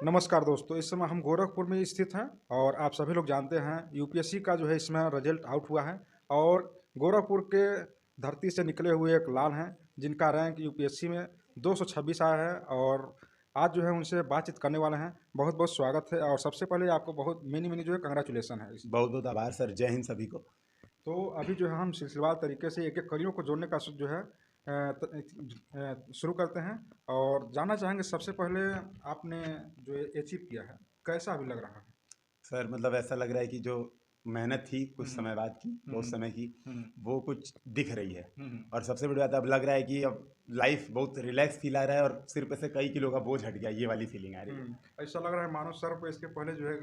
नमस्कार दोस्तों, इस समय हम गोरखपुर में स्थित हैं और आप सभी लोग जानते हैं यूपीएससी का जो है इसमें रिजल्ट आउट हुआ है और गोरखपुर के धरती से निकले हुए एक लाल हैं जिनका रैंक यूपीएससी में 226 आया है और आज जो है उनसे बातचीत करने वाले हैं। बहुत बहुत स्वागत है और सबसे पहले आपको बहुत मेनी मेनी जो है कंग्रेचुलेसन है। बहुत बहुत आभार सर। जय हिंद सभी को। तो अभी जो है हम सिलसिलेवार तरीके से एक एक कड़ियों को जोड़ने का जो है शुरू करते हैं और जानना चाहेंगे सबसे पहले आपने जो अचीव किया है कैसा अभी लग रहा है? सर मतलब ऐसा लग रहा है कि जो मेहनत थी कुछ समय बाद की, बहुत समय की, वो कुछ दिख रही है। और सबसे बड़ी बात अब लग रहा है कि अब लाइफ बहुत रिलैक्स फील आ रहा है और सिर पे से कई किलो का बोझ हट गया, ये वाली फीलिंग आ रही है। ऐसा लग रहा है मानो सर पे इसके पहले जो है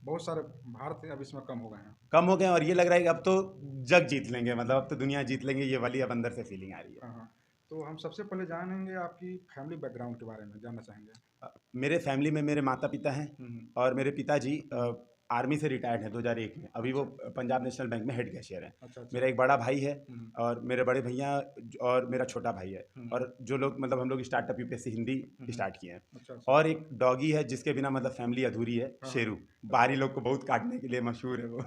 बहुत सारे भार थे, अब इसमें कम हो गए हैं। कम हो गए और ये लग रहा है कि अब तो जग जीत लेंगे, मतलब अब तो दुनिया जीत लेंगे, ये वाली अब अंदर से फीलिंग आ रही है। हाँ। तो हम सबसे पहले जानेंगे आपकी फैमिली बैकग्राउंड के बारे में जानना चाहेंगे। मेरे फैमिली में मेरे माता पिता हैं और मेरे पिताजी आर्मी से रिटायर्ड हैं 2001 में। अभी वो पंजाब नेशनल बैंक में हेड कैशियर हैं। अच्छा। मेरा एक बड़ा भाई है और मेरे बड़े भैया और मेरा छोटा भाई है। और जो लोग मतलब हम लोग स्टार्टअप यूपीएससी हिंदी स्टार्ट किए हैं। अच्छा। और एक डॉगी है जिसके बिना मतलब फैमिली अधूरी है, शेरू। बाहरी लोग को बहुत काटने के लिए मशहूर है वो।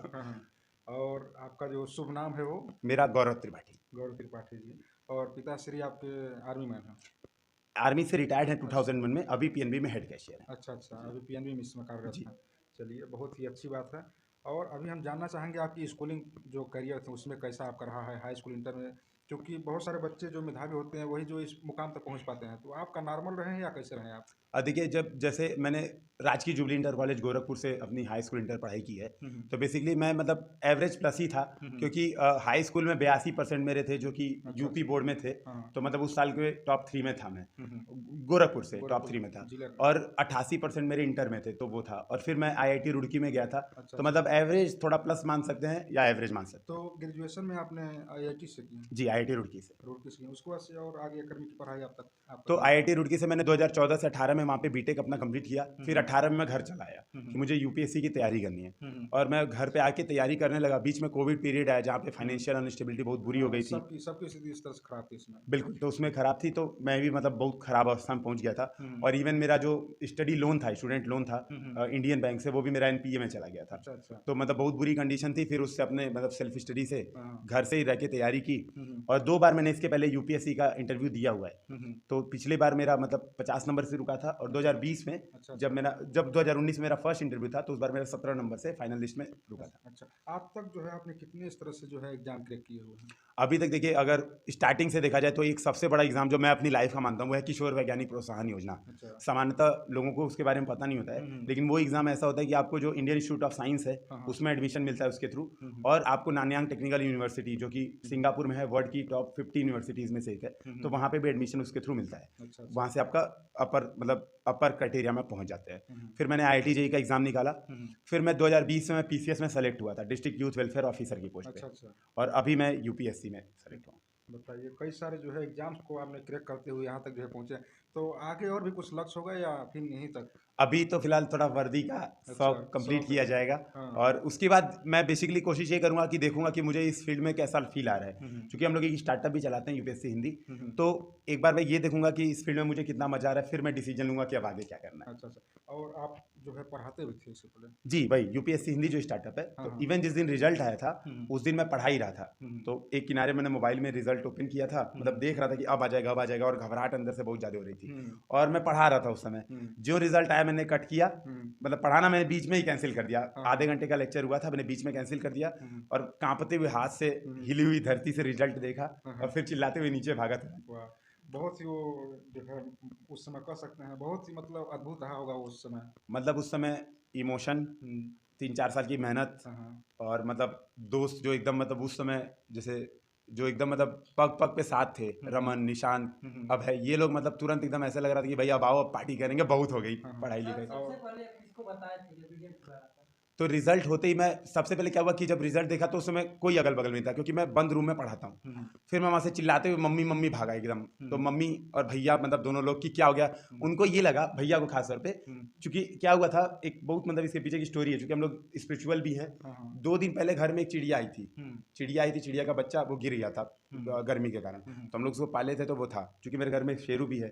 और आपका जो शुभ नाम है वो? मेरा गौरव त्रिपाठी। गौरव त्रिपाठी जी। और पिताश्री आपके आर्मी मैन हैं? आर्मी से रिटायर्ड है 2001 में, अभी पीएनबी में हेड कैशियर है। अच्छा, अभी पीएनबी में इसमें कार्यरत हैं। चलिए, बहुत ही अच्छी बात है। और अभी हम जानना चाहेंगे आपकी स्कूलिंग जो करियर था उसमें कैसा आपका रहा है हाई स्कूल इंटर में, क्योंकि बहुत सारे बच्चे जो मेधावी होते हैं वही जो इस मुकाम तक पहुंच पाते हैं, तो आपका नॉर्मल रहे हैं या कैसे रहे आप? देखिए, जब जैसे मैंने राजकीय जुबली इंटर कॉलेज गोरखपुर से अपनी हाई स्कूल इंटर पढ़ाई की है, तो बेसिकली मैं मतलब एवरेज प्लस ही था, क्योंकि हाई स्कूल में 82% मेरे थे जो कि यूपी बोर्ड में थे। तो मतलब उस साल के टॉप 3 में था मैं, गोरखपुर से टॉप 3 में था। और 88% मेरे इंटर में थे, तो वो था। और फिर मैं आईआईटी रुड़की में गया था। तो मतलब एवरेज थोड़ा प्लस मान सकते हैं या एवरेज मान सकते हैं। तो ग्रेजुएशन में आपने आईआईटी से की? जी, आईआईटी रुड़की से। उसके बाद से और आगे एकेडमिक पढ़ाई आप तो आईआईटी रुड़की से मैंने 2014 से 18 में वहाँ पे बीटेक अपना कंप्लीट किया। फिर 18 में मैं घर चला आया कि मुझे यूपीएससी की तैयारी करनी है। और मैं घर पे आके तैयारी करने लगा। बीच में कोविड पीरियड आया जहाँ पे फाइनेंशियल अनस्टेबिलिटी बहुत बुरी हो गई थी। सबकी स्थिति इस तरह से खराब थी इसमें। बिल्कुल, तो उसमें खराब थी, तो मैं भी मतलब बहुत खराब अवस्था में पहुंच गया था। और इवन मेरा जो स्टडी लोन था, स्टूडेंट लोन था इंडियन बैंक से, वो भी मेरा एनपीए में चला गया था। अच्छा। तो मतलब बहुत बुरी कंडीशन थी। फिर उससे अपने मतलब सेल्फ स्टडी से घर से ही रह के तैयारी की। और 2 बार मैंने इसके पहले यूपीएससी का इंटरव्यू दिया हुआ है। तो पिछली बार मेरा मतलब 50 नंबर से रुका था और 2020 में जब 2019 में मेरा फर्स्ट इंटरव्यू था तो उस बार मेरा 17 नंबर से फाइनल लिस्ट में रुका था। अच्छा, आप तक जो है आपने कितने इस तरह से जो है एग्जाम क्रैक किए हुए हैं? अभी तक देखिए, अगर स्टार्टिंग से देखा जाए तो एक सबसे बड़ा एग्जाम जो मैं अपनी लाइफ का मानता हूँ वो है किशोर वैज्ञानिक प्रोत्साहन योजना। सामान्यतः लोगों को उसके बारे में पता नहीं होता है, लेकिन वो एग्जाम ऐसा होता है कि आपको जो इंडियन इंस्टीट्यूट ऑफ साइंस है उसमें एडमिशन मिलता है उसके थ्रू। और आपको नानयांग टेक्निकल यूनिवर्सिटी जो कि सिंगापुर में है, वर्ल्ड की टॉप 50 यूनिवर्सिटीज में से एक है, तो वहाँ पे भी एडमिशन उसके थ्रू मिलता है। वहाँ से आपका अपर क्राइटेरिया में पहुंच जाते हैं। फिर मैंने IIT JEE का एग्जाम निकाला। फिर मैं 2020 में PCS में सेलेक्ट हुआ था, डिस्ट्रिक्ट यूथ वेलफेयर ऑफिसर की पोस्ट पे। और अभी मैं यूपीएससी में सेलेक्ट हुआ। बताइए, कई सारे जो है एग्जाम्स को आपने क्रैक करते हुए यहाँ तक जो है पहुँचे, तो आगे और भी कुछ लक्ष्य होगा या फिर यहीं तक? अभी तो फिलहाल थोड़ा वर्दी का शौक कंप्लीट किया जाएगा। और उसके बाद मैं बेसिकली कोशिश ये करूंगा कि देखूंगा कि मुझे इस फील्ड में कैसा फील आ रहा है, क्योंकि हम लोग एक स्टार्टअप भी चलाते हैं यूपीएससी हिंदी। तो एक बार मैं ये देखूंगा कि इस फील्ड में मुझे कितना मजा आ रहा है, फिर मैं डिसीजन लूंगा कि अब आगे क्या करना है। अच्छा। और आप जो है पढ़ाते भी थे इससे पहले? जी भाई, यूपीएससी हिंदी जो स्टार्टअप है, तो इवन जिस दिन रिजल्ट आया था उस दिन मैं पढ़ा ही रहा था। तो एक किनारे मैंने मोबाइल में रिजल्ट ओपन किया था, मतलब देख रहा था कि अब आ जाएगा, और घबराहट अंदर से बहुत ज्यादा हो रही थी। और मैं पढ़ा रहा था उस समय। जो रिजल्ट आया मैंने कट किया, मतलब पढ़ाना मैंने बीच में ही कैंसिल कर दिया। आधे घंटे का लेक्चर हुआ था, मैंने बीच में कैंसिल कर दिया और कांपते हुए हाथ से हिली हुई धरती से रिजल्ट देखा और फिर चिल्लाते हुए नीचे भागा था। बहुत ही वो जो है उस समय कह सकते हैं बहुत ही मतलब अद्भुत रहा होगा उस समय। मतलब उस समय इमोशन, 3-4 साल की मेहनत, और मतलब दोस्त जो एकदम मतलब उस समय जैसे जो एकदम मतलब पग पग पे साथ थे, रमन, निशांत, अब है, ये लोग मतलब तुरंत एकदम ऐसा लग रहा था कि भाई अब आओ, अब पार्टी करेंगे, बहुत हो गई पढ़ाई लिखाई। तो रिजल्ट होते ही मैं सबसे पहले क्या हुआ कि जब रिजल्ट देखा तो उस समय कोई अगल बगल में था, क्योंकि मैं बंद रूम में पढ़ाता हूँ। फिर मैं वहां से चिल्लाते हुए मम्मी मम्मी भागा एकदम। तो मम्मी और भैया मतलब दोनों लोग कि क्या हो गया, उनको ये लगा, भैया को खास तौर पे, क्योंकि क्या हुआ था, एक बहुत मतलब इसके पीछे की स्टोरी है, क्योंकि हम लोग स्पिरिचुअल भी है। 2 दिन पहले घर में एक चिड़िया आई थी, चिड़िया आई थी, चिड़िया का बच्चा वो गिर गया था गर्मी के कारण, तो हम लोग उसको पाले थे तो वो था, क्योंकि मेरे घर में शेरू भी है,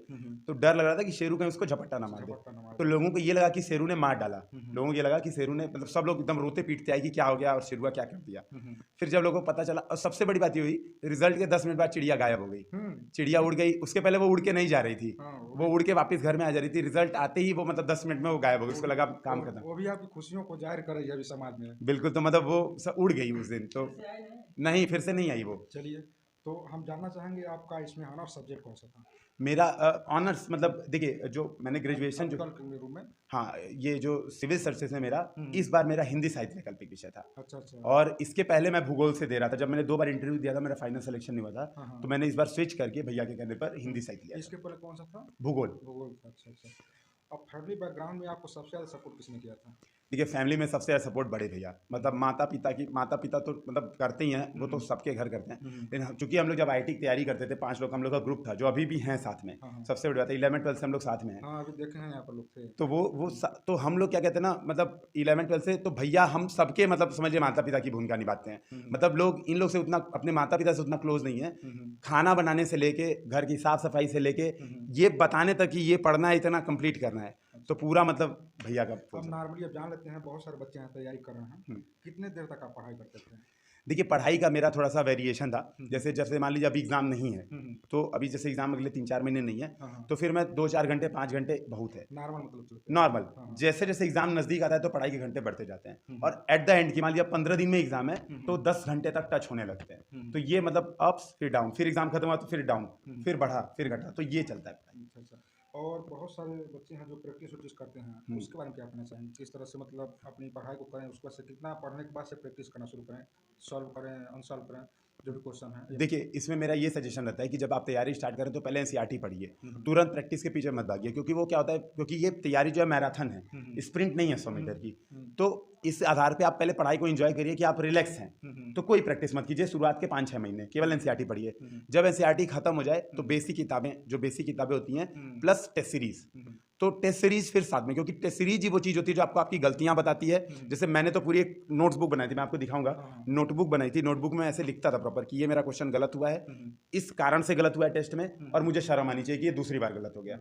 तो डर लग रहा था कि शेरू कहीं उसको झपट्टा ना मार दे। तो लोगों को ये लगा कि शेरू ने मार डाला, लोगों को ये लगा कि शेरू ने, मतलब सब लोग एकदम रोते पीटते आए कि क्या हो गया और शेरुआ क्या कर दिया। फिर जब लोगों को पता चला, और सबसे बड़ी बात ये हुई, रिजल्ट के 10 मिनट बाद चिड़िया गायब हो गई। चिड़िया उड़ गई, उसके पहले वो उड़ के नहीं जा रही थी, वो उड़ के वापस घर में आ जा रही थी, रिजल्ट आते ही वो मतलब 10 मिनट में वो गायब हो गई, उसको लगा काम खत्म। वो भी आपकी खुशियों को जाहिर कर रही है अभी समाज में। बिल्कुल, तो मतलब वो सब उड़ गई उस दिन, तो नहीं फिर से नहीं आई वो। चलिए, तो हम जानना चाहेंगे आपका इसमें ऑनर सब्जेक्ट कौन सा था? मेरा ऑनर्स मतलब देखिए, जो मैंने ग्रेजुएशन जो, रूम में, हाँ ये जो सिविल सर्विसेज में मेरा इस बार मेरा हिंदी साहित्य वैकल्पिक विषय था। अच्छा। और इसके पहले मैं भूगोल से दे रहा था, जब मैंने 2 बार इंटरव्यू दिया था, मेरा फाइनल सिलेक्शन नहीं हुआ था, तो मैंने इस बार स्विच करके भैया के कहने पर हिंदी साहित्य लिया। इसके पहले कौन सा था? भूगोल। भूगोल था, अच्छा। अब फैमिली बैकग्राउंड में आपको सबसे ज़्यादा सपोर्ट किसने किया था? देखिए, फैमिली में सबसे ज़्यादा सपोर्ट बड़े भैया, मतलब माता पिता तो मतलब करते ही हैं, वो तो सबके घर करते हैं, लेकिन चूंकि हम लोग जब आईटी की तैयारी करते थे, 5 लोग हम लोग का ग्रुप था, जो अभी भी हैं साथ में, सबसे बड़ी बात है 11-12 से हम लोग साथ में हैं। हाँ, अभी देखे हैं यहाँ पर लोग थे। तो तो हम लोग क्या कहते हैं ना, मतलब 11-12 से तो भैया हम सबके मतलब समझिए माता पिता की भूमिका निभाते हैं, मतलब लोग इन लोग से उतना अपने माता पिता से उतना क्लोज नहीं है, खाना बनाने से लेके घर की साफ सफाई से लेके ये बताने तक कि ये पढ़ना है, इतना कंप्लीट करना है, तो पूरा मतलब भैया का। अब नॉर्मली अब जान लेते हैं, बहुत सारे बच्चे यहाँ तैयारी कर रहे हैं, कितने देर तक आप पढ़ाई करते थे? देखिए, पढ़ाई का मेरा थोड़ा सा वेरिएशन था, जैसे मान लीजिए अभी एग्जाम नहीं है, तो अभी जैसे एग्जाम अगले 3-4 महीने नहीं है, तो फिर मैं 2-4 घंटे 5 घंटे बहुत है नॉर्मल, मतलब नॉर्मल। जैसे जैसे एग्जाम नजदीक आता है तो पढ़ाई के घंटे बढ़ते जाते हैं, और एट द एंड की मान लीजिए 15 दिन में एग्जाम है तो 10 घंटे तक टच होने लगते हैं, तो ये मतलब अप्स फिर डाउन, फिर एग्जाम खत्म हुआ तो फिर डाउन, फिर बढ़ा फिर घटा, तो ये चलता है। अच्छा। और बहुत सारे बच्चे हैं जो प्रैक्टिस करते हैं, उसके बारे में क्या कहना चाहेंगे? किस तरह से मतलब अपनी पढ़ाई को करें, उसके बाद से कितना पढ़ने के बाद से प्रैक्टिस करना शुरू करें, सॉल्व करें, अनसॉल्व करें, जो भी क्वेश्चन है? देखिए, इसमें मेरा ये सजेशन रहता है कि जब आप तैयारी स्टार्ट करें तो पहले एनसीईआरटी पढ़िए, तुरंत प्रैक्टिस के पीछे मत भागिए, क्योंकि वो क्या होता है, क्योंकि ये तैयारी जो है मैराथन है, स्प्रिंट नहीं है 100 मीटर की, तो इस आधार पे आप पहले पढ़ाई को एंजॉय करिए कि आप रिलैक्स हैं, तो कोई प्रैक्टिस मत कीजिए शुरुआत के 5-6 महीने, केवल एनसीईआरटी पढ़िए। जब एनसीईआरटी खत्म हो जाए तो बेसिक किताबें होती हैं प्लस टेस्ट सीरीज, तो टेस्ट सीरीज फिर साथ में, क्योंकि टेस्ट सीरीज ही वो चीज़ होती है जो आपको आपकी गलतियां बताती है। जैसे मैंने तो पूरी एक नोट्स बुक बनाई थी, मैं आपको दिखाऊंगा, नोटबुक बनाई थी, नोटबुक में ऐसे लिखता था प्रॉपर कि ये मेरा क्वेश्चन गलत हुआ है, इस कारण से गलत हुआ है टेस्ट में, और मुझे शर्म आनी चाहिए कि ये दूसरी बार गलत हो गया।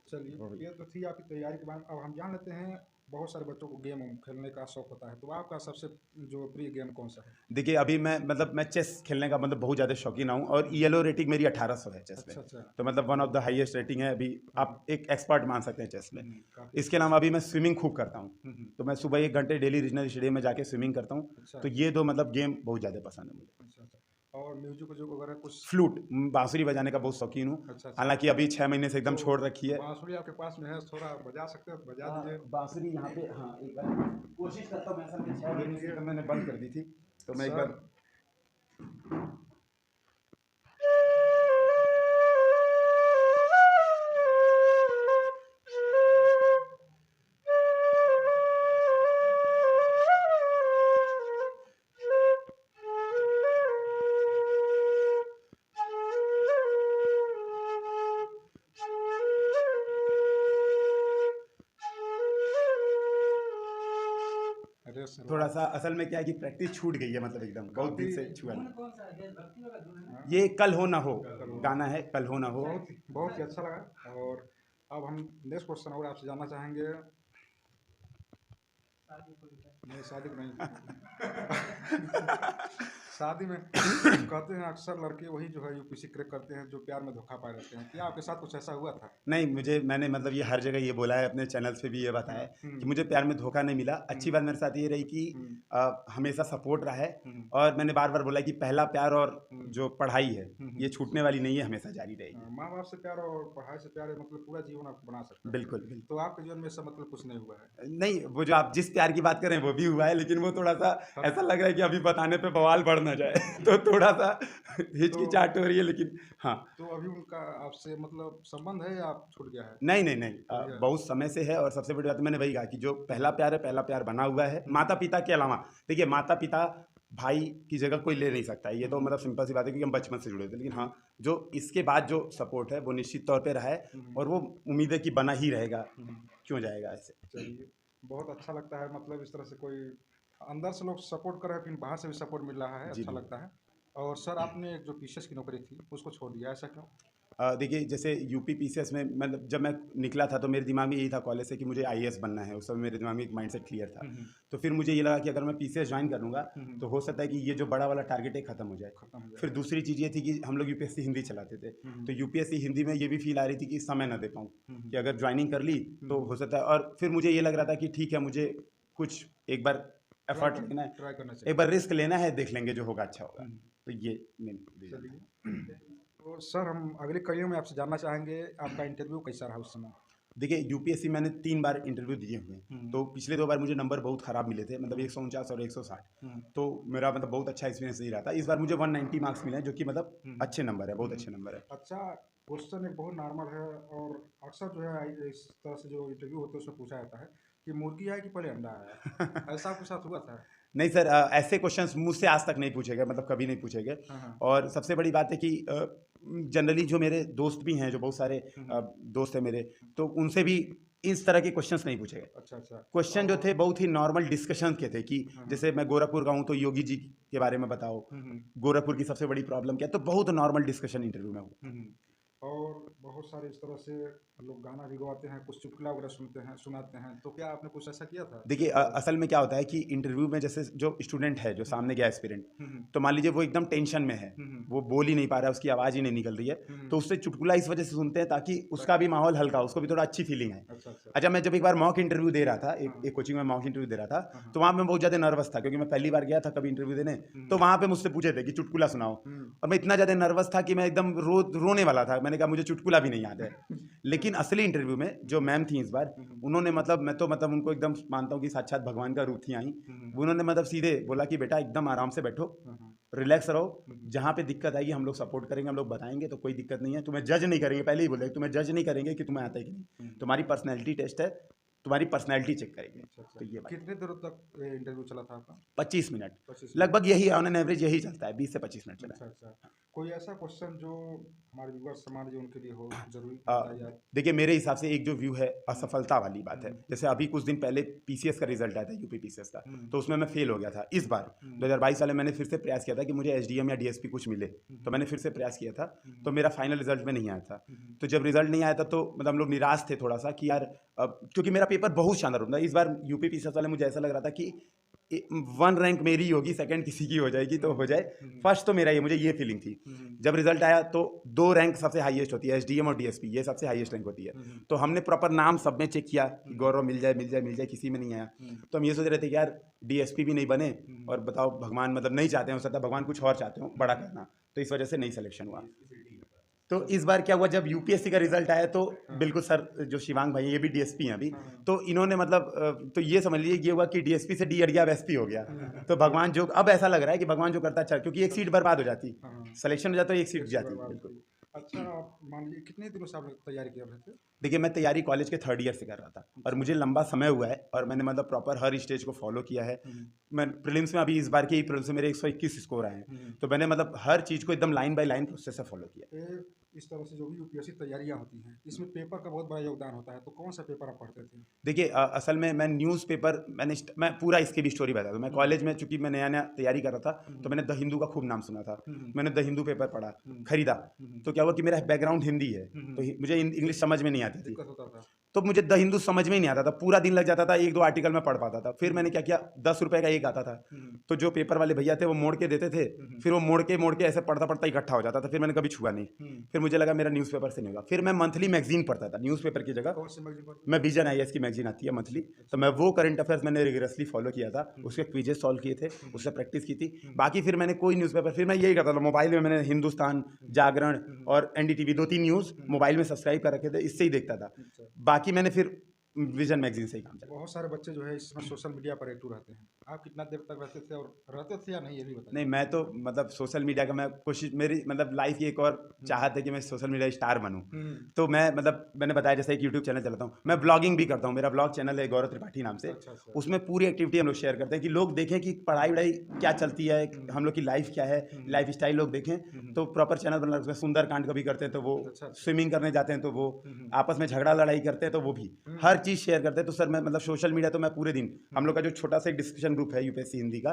चलिए, ये तो थी आपकी तैयारी के बाद। अब हम जान लेते हैं, बहुत सारे बच्चों को गेम खेलने का शौक होता है, तो आपका सबसे जो प्रिय गेम कौन सा है? देखिए, अभी मैं चेस खेलने का मतलब बहुत ज़्यादा शौकीन हूँ, और ईएलओ रेटिंग मेरी 1800 है चेस में। अच्छा। तो मतलब one of the highest rating है, अभी आप एक एक्सपर्ट मान सकते हैं चेस में। इसके अलावा अभी मैं स्विमिंग खूब करता हूँ, तो मैं सुबह 1 घंटे डेली रीजनल स्टेडियम में जाके स्विमिंग करता हूँ, तो ये 2 मतलब गेम बहुत ज़्यादा पसंद है मुझे। अच्छा। और म्यूजिक जो वगैरह कुछ? फ्लूट, बांसुरी बजाने का बहुत शौकीन हूँ। अच्छा। हालांकि अभी 6 महीने से एकदम छोड़ रखी है। बांसुरी आपके पास में है, थोड़ा बजा सकते हो तो बजा दीजिए। बांसुरी यहाँ पे, हाँ एक बार कोशिश करता हूँ, मैं असल में 6 महीने से तो मैंने बंद कर दी थी, तो मैं एक बार थोड़ा सा, असल में क्या है कि प्रैक्टिस छूट गई है, मतलब एकदम बहुत दिन से छुआ नहीं। ये कल हो ना हो गाना है, कल हो ना हो। बहुत ही अच्छा लगा। और अब हम नेक्स्ट क्वेश्चन और आपसे जानना चाहेंगे। नहीं, शादी को नहीं। शादी में कहते हैं अक्सर लड़के वही जो है यूपीएससी क्रैक करते हैं जो प्यार में धोखा पाए रहते हैं, क्या आपके साथ कुछ ऐसा हुआ था? नहीं, मैंने मतलब ये हर जगह ये बोला है, अपने चैनल्स पे भी ये बताया है कि मुझे प्यार में धोखा नहीं मिला। अच्छी बात मेरे साथ ये रही कि हमेशा सपोर्ट रहा है, और मैंने बार बार बोला कि पहला प्यार और जो पढ़ाई है ये छूटने वाली नहीं है, हमेशा जारी रहेगी। माँ बाप से प्यार और पढ़ाई से प्यार मतलब पूरा जीवन आप बना सकते हैं। बिल्कुल। तो आपके जीवन में ऐसा मतलब कुछ नहीं हुआ है? नहीं, वो जो आप जिस प्यार की बात करें वो भी हुआ है, लेकिन वो थोड़ा सा ऐसा लग रहा है कि अभी बताने पे बवाल बढ़ ना जाए, तो थोड़ा सा हिचकिचाहट हो रही है, लेकिन हाँ। तो अभी उनका आपसे मतलब संबंध है या आप छूट गया है? नहीं, बहुत समय से है, और सबसे बड़ी बात मैंने वही कहा कि जो पहला प्यार है, पहला प्यार बना हुआ है। माता पिता के अलावा, देखिए माता पिता भाई की जगह कोई ले नहीं सकता है, ये तो मतलब सिंपल सी बात है, क्योंकि हम बचपन से जुड़े थे, लेकिन हाँ जो इसके बाद जो सपोर्ट है वो निश्चित तौर पे रहा है, और वो उम्मीद है कि बना ही रहेगा, क्यों जाएगा ऐसे। चलिए, बहुत अच्छा लगता है, मतलब इस तरह से कोई अंदर से लोग सपोर्ट कर रहे हैं, फिर बाहर से भी सपोर्ट मिल रहा है, जी, अच्छा जी। लगता है। और सर आपने जो पीसीएस की नौकरी थी, उसको छोड़ दिया, ऐसा क्यों? देखिए जैसे यूपी पीसीएस में मतलब जब मैं निकला था तो मेरे दिमाग में यही था कॉलेज से कि मुझे आईएएस बनना है। उस समय मेरे दिमाग में एक माइंडसेट क्लियर था। हुँ, हुँ। तो फिर मुझे ये लगा कि अगर मैं पीसीएस ज्वाइन कर लूँगा हुँ, हुँ। तो हो सकता है कि ये जो बड़ा वाला टारगेट है खत्म हो जाए। खत्म हो फिर जाएगा। दूसरी चीज़ ये थी कि हम लोग यूपीएससी हिंदी चलाते थे। हुँ, हुँ। तो यूपीएससी हिंदी में ये भी फ़ील आ रही थी कि समय ना दे पाऊँ, हुँ, हुँ। कि अगर ज्वाइनिंग कर ली तो हुँ। हो सकता है। और फिर मुझे ये लग रहा था कि ठीक है, मुझे कुछ एक बार एफर्ट लेना है, ट्राई करना एक चाहिए। बार रिस्क लेना है, देख लेंगे जो होगा अच्छा होगा। हुँ। तो ये मेन रीज़न था। चलिए। तो सर हम अगली कड़ियों में आपसे जानना चाहेंगे, आपका इंटरव्यू कैसा रहा उस समय? देखिए यूपीएससी मैंने 3 बार इंटरव्यू दिए हुए हैं। हुँ। तो पिछले 2 बार मुझे नंबर बहुत ख़राब मिले थे, मतलब 149 और 160। हुँ। तो मेरा मतलब बहुत अच्छा एक्सपीरियंस नहीं रहा था। इस बार मुझे 190 मार्क्स मिले हैं, जो कि मतलब हुँ। अच्छे नंबर है, बहुत हुँ। अच्छे नंबर है। अच्छा, क्वेश्चन एक बहुत नॉर्मल है और अक्सर जो है इस तरह से जो इंटरव्यू होते हैं उसमें पूछा जाता है कि मुर्गी है कि पहले अंडा आया? ऐसा आपके साथ हुआ था? नहीं सर, ऐसे क्वेश्चंस मुझसे आज तक नहीं पूछे गए, मतलब कभी नहीं पूछे गए। हाँ, हाँ। और सबसे बड़ी बात है कि जनरली जो मेरे दोस्त भी हैं, जो बहुत सारे हुँ, हुँ। दोस्त हैं मेरे, तो उनसे भी इस तरह के क्वेश्चंस नहीं पूछे गए। अच्छा, अच्छा। क्वेश्चन जो थे बहुत ही नॉर्मल डिस्कशन के थे कि हाँ, हाँ। जैसे मैं गोरखपुर का हूँ तो योगी जी के बारे में बताओ, हुँ, हुँ। गोरखपुर की सबसे बड़ी प्रॉब्लम क्या है, तो बहुत नॉर्मल डिस्कशन इंटरव्यू में हुआ। हुँ, हुँ। और बहुत सारे इस तरह से लोग गाना भी गवाते हैं, कुछ चुटकुला वगैरह सुनाते हैं, तो क्या आपने कुछ ऐसा किया था? देखिए असल में क्या होता है कि इंटरव्यू में जैसे जो स्टूडेंट है, जो सामने गया एस्पिरेंट, हुँ, हुँ। तो मान लीजिए वो एकदम टेंशन में है, हुँ, हुँ। वो बोल ही नहीं पा रहा है, उसकी आवाज़ ही नहीं निकल रही है, हुँ, हुँ। तो उससे चुटकुला इस वजह से सुनते हैं ताकि उसका भी माहौल हल्का हो, उसको भी थोड़ा अच्छी फीलिंग है। अच्छा, अच्छा। अच्छा, मैं जब एक बार मॉक इंटरव्यू दे रहा था, हाँ, हाँ। एक कोचिंग में मॉक इंटरव्यू दे रहा था, हाँ, हाँ। तो वहाँ मैं बहुत ज़्यादा नर्वस था क्योंकि मैं पहली बार गया था कभी इंटरव्यू देने। तो वहाँ पे मुझसे पूछे थे कि चुटकुला सुनाओ, हुँ। और मैं इतना ज़्यादा नर्वस था कि मैं एकदम रोने वाला था। मैंने कहा मुझे चुटकुला भी नहीं याद है। लेकिन असली इंटरव्यू में जो मैम थी इस बार, हुँ, हुँ। उन्होंने मतलब मैं तो मतलब उनको एकदम मानता हूँ कि साक्षात भगवान का रूप थी आई। हुँ, हुँ। उन्होंने मतलब सीधे बोला कि बेटा एकदम आराम से बैठो, हाँ, हाँ। रिलैक्स रहो, हुँ, हुँ। जहाँ पे दिक्कत आएगी हम लोग सपोर्ट करेंगे, हम लोग बताएंगे, तो कोई दिक्कत नहीं है। तुम्हें जज नहीं करेंगे, पहले ही बोले तुम्हें जज नहीं करेंगे कि तुम्हें आता है कि नहीं, हुँ। तुम्हारी पर्सनैलिटी टेस्ट है, तुम्हारी पर्सनैलिटी चेक करेंगे। अच्छा, अच्छा। तो ये बात, कितने देर तक इंटरव्यू चला था आपका? 25 मिनट 25 मिनट। लगभग यही ऑन एन एवरेज यही चलता है, 20 से 25 मिनट चला अच्छा, है। अच्छा। कोई ऐसा क्वेश्चन जो हमारे व्यूअर्स मान लीजिए उनके लिए हो ज़रूरी अ, बताइए आप? देखिए मेरे हिसाब से एक जो व्यू है असफलता वाली बात है। हुँ। जैसे अभी कुछ दिन पहले पीसीएस का रिजल्ट आया था, यूपी पीसीएस का, हुँ। तो उसमें मैं फेल हो गया था। इस बार हुँ। 2022 वाले मैंने फिर से प्रयास किया था कि मुझे एसडीएम या डीएसपी कुछ मिले, हुँ, तो मैंने फिर से प्रयास किया था। हुँ। तो मेरा फाइनल रिजल्ट में नहीं आया था। हुँ, हुँ। तो जब रिजल्ट नहीं आया था तो मतलब हम लोग निराश थे थोड़ा सा कि यार, क्योंकि मेरा पेपर बहुत शानदार होता है। इस बार यूपी पीसीएस वाले मुझे ऐसा लग रहा था कि 1 रैंक मेरी ही होगी, सेकंड किसी की हो जाएगी तो हो जाए, हुँ। फर्स्ट तो मेरा ही, मुझे ये फीलिंग थी। हुँ, हुँ। जब रिजल्ट आया तो 2 रैंक सबसे हाईएस्ट होती है, एसडीएम और डीएसपी, ये सबसे हाईएस्ट रैंक होती है। हुँ, हुँ। तो हमने प्रॉपर नाम सब में चेक किया कि गौरव मिल जाए, मिल जाए, मिल जाए, किसी में नहीं आया। हुँ। तो हम ये सोच रहे थे कि यार डीएसपी भी नहीं बने, हुँ। और बताओ भगवान मतलब नहीं चाहते हैं, हो सकता है भगवान कुछ और चाहते हो बड़ा करना, तो इस वजह से नहीं सिलेक्शन हुआ। तो इस बार क्या हुआ, जब यूपीएससी का रिजल्ट आया तो बिल्कुल सर, जो शिवांग भाई हैं, ये भी डीएसपी हैं अभी, हाँ। तो इन्होंने मतलब तो ये समझ लीजिए ये हुआ कि डीएसपी से डी अट गया, अब एसपी हो गया। तो भगवान जो, अब ऐसा लग रहा है कि भगवान जो करता अच्छा, क्योंकि एक सीट बर्बाद हो जाती, हाँ। सिलेक्शन हो जाता तो एक सीट एक से जाती बर्बाद बिल्कुल। हुई। अच्छा, आप मान लीजिए कितने दिनों से आप लोग तैयारी कर रहे थे? देखिए मैं तैयारी कॉलेज के 3rd ईयर से कर रहा था, और मुझे लंबा समय हुआ है, और मैंने मतलब प्रॉपर हर स्टेज को फॉलो किया है। हुँ। मैं प्रीलिम्स में, अभी इस बार के ही प्रीलिम्स में मेरे 121 स्कोर आए हैं, हुँ। तो मैंने मतलब हर चीज़ को एकदम लाइन बाय लाइन प्रोसेस से फॉलो किया। ये इस तरह से जो भी यूपीएससी तैयारियाँ होती हैं, इसमें पेपर का बहुत बड़ा योगदान होता है, तो कौन सा पेपर आप पढ़ते थे? देखिए असल में मैं न्यूज़पेपर, मैं पूरा इसकी भी स्टोरी बता दूँ। मैं कॉलेज में चूंकि मैं नया नया तैयारी कर रहा था, तो मैंने द हिंदू का खूब नाम सुना था। हुँ। मैंने द हिंदू पेपर पढ़ा, हुँ। खरीदा। हुँ। तो क्या हुआ कि मेरा बैकग्राउंड हिंदी है, हुँ। तो मुझे इंग्लिश समझ में नहीं आती थी, दिक्कत होता था। तो मुझे द हिंदू समझ में ही नहीं आता था। पूरा दिन लग जाता था, 1-2 आर्टिकल मैं पढ़ पाता था। फिर मैंने क्या किया, 10 रुपए का एक आता था, हुँ। तो जो पेपर वाले भैया थे वो मोड़ के देते थे, फिर वो मोड़ के ऐसे पढ़ता पढ़ता इकट्ठा हो जाता था। फिर मैंने कभी छुआ नहीं। हुँ। फिर मुझे लगा मेरा न्यूज़पेपर से नहीं होगा। फिर मैं मंथली मैगजीन पढ़ता था, न्यूज़पेपर की जगह कौन से मैगज़ीन पढ़ते मैं विजन आईएएस की मैगजीन आती है मंथली, तो मैं वो करंट अफेयर्स मैंने रिगरसली फॉलो किया था, उसके क्विजेस सॉल्व किए थे, उससे प्रैक्टिस की थी। बाकी फिर मैंने कोई न्यूज़पेपर, फिर मैं यही करता था, मोबाइल में मैंने हिंदुस्तान, जागरण और एनडीटीवी 2-3 न्यूज़ मोबाइल में सब्सक्राइब कर रखे थे, इससे ही देखता था। अच्छा। बाकी मैंने फिर विजन मैगजीन से ही काम चला। बहुत सारे बच्चे जो है इस समय सोशल मीडिया पर एक्टिव रहते हैं। आप कितना देर तक रहते थे और रहते थे या नहीं, ये भी बताइए? नहीं, मैं तो मतलब सोशल मीडिया का मैं कोशिश, मेरी मतलब लाइफ की एक और चाहत है कि मैं सोशल मीडिया स्टार बनूं। हुँ। तो मैं मतलब मैंने बताया जैसे एक यूट्यूब चैनल चलाता हूँ, मैं ब्लॉगिंग भी करता हूँ। मेरा ब्लॉग चैनल है गौरव त्रिपाठी नाम से। अच्छा, अच्छा। उसमें पूरी एक्टिविटी हम लोग शेयर करते हैं कि लोग देखें कि पढ़ाई वढ़ाई क्या चलती है, हम लोग की लाइफ क्या है, लाइफ स्टाइल लोग देखें। तो प्रॉपर चैनल बना, उसमें सुंदरकांड कभी करते हैं तो वो, अच्छा। स्विमिंग करने जाते हैं तो वो, आपस में झगड़ा लड़ाई करते हैं तो वो भी, हर चीज़ शेयर करते हैं। तो सर मैं मतलब सोशल मीडिया तो मैं पूरे दिन, हम लोग का जो छोटा सा डिस्कशन ग्रुप है यूपीएससी हिंदी का,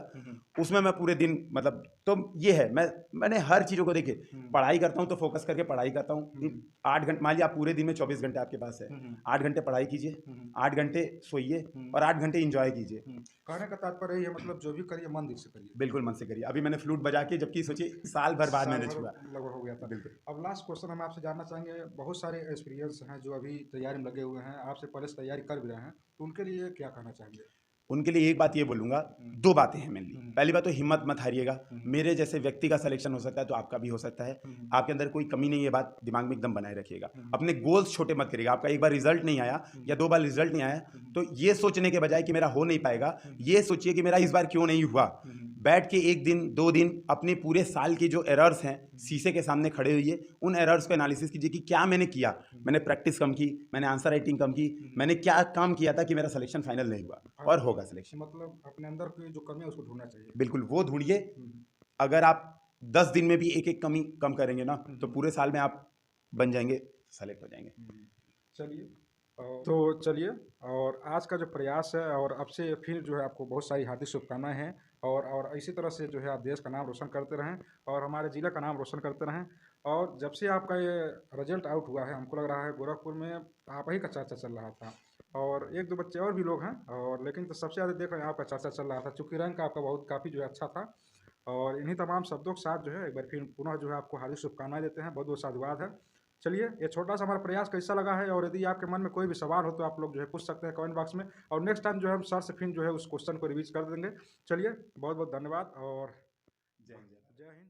उसमें मैं पूरे दिन मतलब तो ये है मैंने हर चीज़ों को देखे, पढ़ाई करता हूँ तो फोकस करके पढ़ाई करता हूँ। 8 घंटे मान लिया आप पूरे दिन में 24 घंटे आपके पास है, 8 घंटे पढ़ाई कीजिए, 8 घंटे सोइए और 8 घंटे इंजॉय कीजिए। कहने का तात्पर्य है मतलब जो भी करिए मन दिल से करिए। बिल्कुल मन से करिए। अभी मैंने फ्लूट बजा के, जबकि सोचिए साल भर बाद मैंने छुआ, लगभग हो गया था। बिल्कुल। अब लास्ट क्वेश्चन हम आपसे जानना चाहेंगे, बहुत सारे एक्सपीरियंस हैं जो अभी तैयारी में लगे हुए हैं, आपसे पहले से तैयारी कर भी रहे हैं, तो उनके लिए क्या कहना चाहेंगे? उनके लिए एक बात ये बोलूँगा, 2 बातें हैं मेनली। पहली बात तो हिम्मत मत हारिएगा। मेरे जैसे व्यक्ति का सिलेक्शन हो सकता है तो आपका भी हो सकता है। आपके अंदर कोई कमी नहीं है, ये बात दिमाग में एकदम बनाए रखिएगा। अपने गोल्स छोटे मत करिएगा। आपका एक बार रिजल्ट नहीं आया या 2 बार रिजल्ट नहीं आया तो ये सोचने के बजाय कि मेरा हो नहीं पाएगा, ये सोचिए कि मेरा इस बार क्यों नहीं हुआ। बैठ के 1 दिन 2 दिन अपने पूरे साल के जो एरर्स हैं शीशे के सामने खड़े होइए, उन एरर्स को एनालिसिस कीजिए कि क्या मैंने किया। मैंने प्रैक्टिस कम की, मैंने आंसर राइटिंग कम की, मैंने क्या काम किया था कि मेरा सिलेक्शन फाइनल नहीं हुआ, और होगा सिलेक्शन। मतलब अपने अंदर की जो कमी है उसको ढूंढना चाहिए। बिल्कुल, वो ढूंढिए। अगर आप 10 दिन में भी एक कमी कम करेंगे ना तो पूरे साल में आप बन जाएंगे, सेलेक्ट हो जाएंगे। चलिए तो चलिए, और आज का जो प्रयास है, और अब से फिर जो है आपको बहुत सारी हार्दिक शुभकामनाएं हैं, और इसी तरह से जो है आप देश का नाम रोशन करते रहें और हमारे ज़िले का नाम रोशन करते रहें। और जब से आपका ये रिजल्ट आउट हुआ है, हमको लग रहा है गोरखपुर में आप ही का चर्चा चल रहा था, और 1-2 बच्चे और भी लोग हैं, और लेकिन तो सबसे ज़्यादा देख रहे हैं आपका चर्चा चल रहा था, चूँकि रैंक आपका बहुत काफ़ी जो है अच्छा था। और इन्हीं तमाम शब्दों के साथ जो है एक बार फिर पुनः जो है आपको हार्दिक शुभकामनाएं देते हैं, बहुत बहुत साधुवाद है। चलिए, ये छोटा सा हमारा प्रयास कैसा लगा है, और यदि आपके मन में कोई भी सवाल हो तो आप लोग जो है पूछ सकते हैं कमेंट बॉक्स में, और नेक्स्ट टाइम जो है हम सर से फिर जो है उस क्वेश्चन को रिवीज कर देंगे। चलिए, बहुत बहुत धन्यवाद और जय हिंद। जय हिंद।